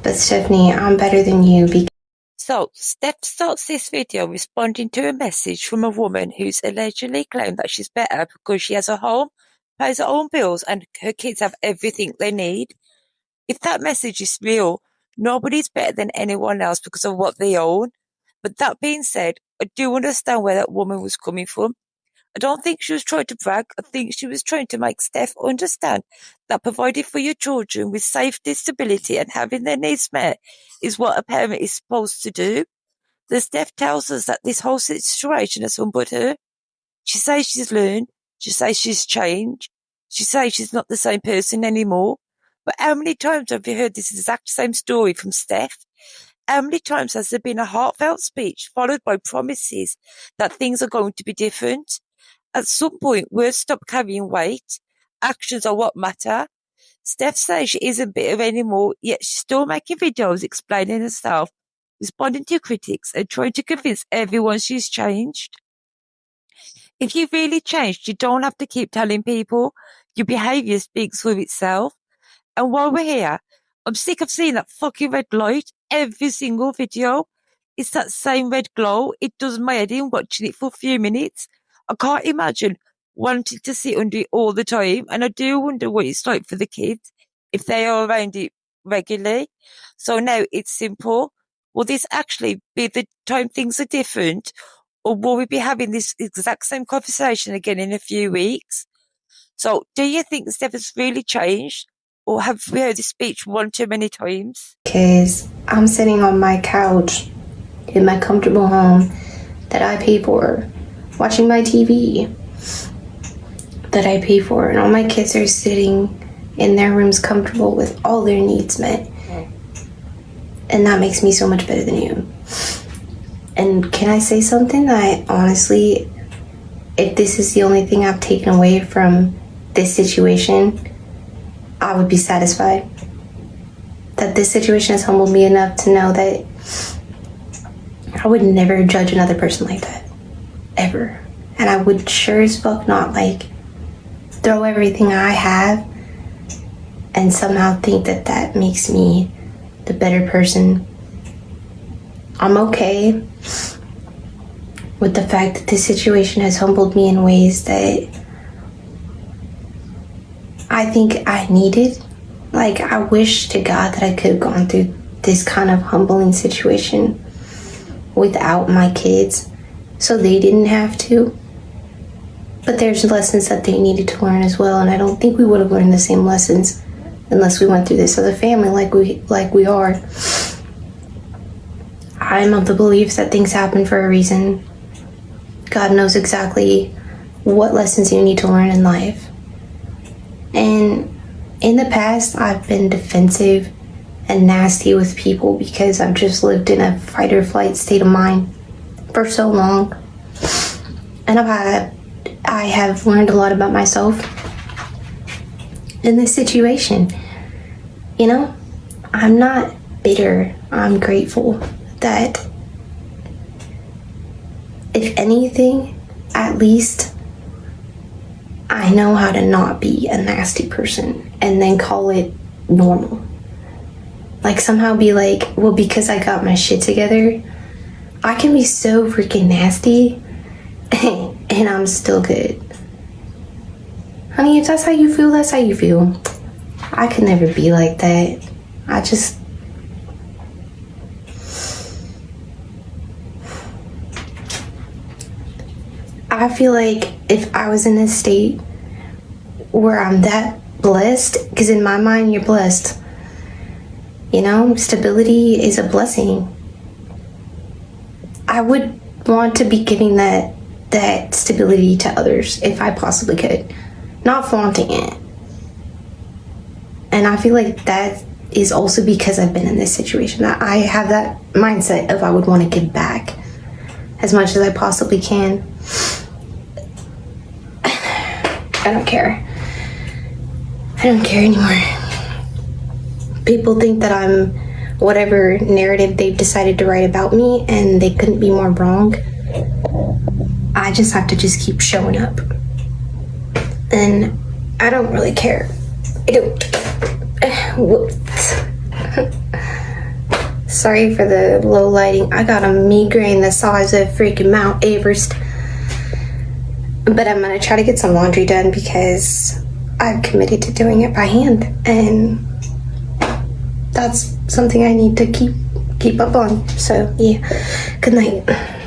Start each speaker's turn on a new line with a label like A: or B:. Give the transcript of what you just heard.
A: But Stephanie, I'm better than you because
B: So, Steph starts this video responding to a message from a woman who's allegedly claimed that she's better because she has a home, pays her own bills, and her kids have everything they need. If that message is real, nobody's better than anyone else because of what they own. But that being said, I do understand where that woman was coming from. I don't think she was trying to brag. I think she was trying to make Steph understand that providing for your children with safety, stability, and having their needs met is what a parent is supposed to do. The Steph tells us that this whole situation has humbled her. She says she's learned. She says she's changed. She says she's not the same person anymore. But how many times have you heard this exact same story from Steph? How many times has there been a heartfelt speech followed by promises that things are going to be different? At some point, words stop carrying weight. Actions are what matter. Steph says she isn't bitter anymore, yet she's still making videos explaining herself, responding to critics, and trying to convince everyone she's changed. If you've really changed, you don't have to keep telling people. Your behaviour speaks for itself. And while we're here, I'm sick of seeing that fucking red light every single video. It's that same red glow. It does my head in watching it for a few minutes. I can't imagine wanting to sit under it all the time. And I do wonder what it's like for the kids if they are around it regularly. So now it's simple. Will this actually be the time things are different? Or will we be having this exact same conversation again in a few weeks? So do you think Steph has really changed? Or have we heard this speech one too many times?
A: I'm sitting on my couch in my comfortable home that I pay for, watching my TV that I pay for, and all my kids are sitting in their rooms comfortable with all their needs met. And that makes me so much better than you. And can I say something that honestly, if this is the only thing I've taken away from this situation, I would be satisfied. That this situation has humbled me enough to know that I would never judge another person like that. Ever. And I would sure as fuck not throw everything I have and somehow think that that makes me the better person. I'm okay with the fact that this situation has humbled me in ways that I think I needed. I wish to God that I could have gone through this kind of humbling situation without my kids so they didn't have to. But there's lessons that they needed to learn as well, and I don't think we would have learned the same lessons unless we went through this as a family like we are. I'm of the belief that things happen for a reason. God knows exactly what lessons you need to learn in life. And in the past, I've been defensive and nasty with people because I've just lived in a fight or flight state of mind for so long. And I have learned a lot about myself in this situation. You know, I'm not bitter. I'm grateful that, if anything, at least I know how to not be a nasty person and then call it normal. Somehow be well, because I got my shit together, I can be so freaking nasty and I'm still good. Honey, if that's how you feel, that's how you feel. I could never be like that. I feel like if I was in a state where I'm that blessed, because in my mind, you're blessed. You know, stability is a blessing. I would want to be giving that stability to others if I possibly could. Not flaunting it. And I feel like that is also because I've been in this situation. That I have that mindset of I would want to give back as much as I possibly can. I don't care. I don't care anymore. People think that I'm whatever narrative they've decided to write about me, and they couldn't be more wrong. I just have to just keep showing up. And I don't really care. I don't. Whoops. Sorry for the low lighting. I got a migraine the size of freaking Mount Everest. But I'm gonna try to get some laundry done because I've committed to doing it by hand, and that's something I need to keep up on. So yeah, good night.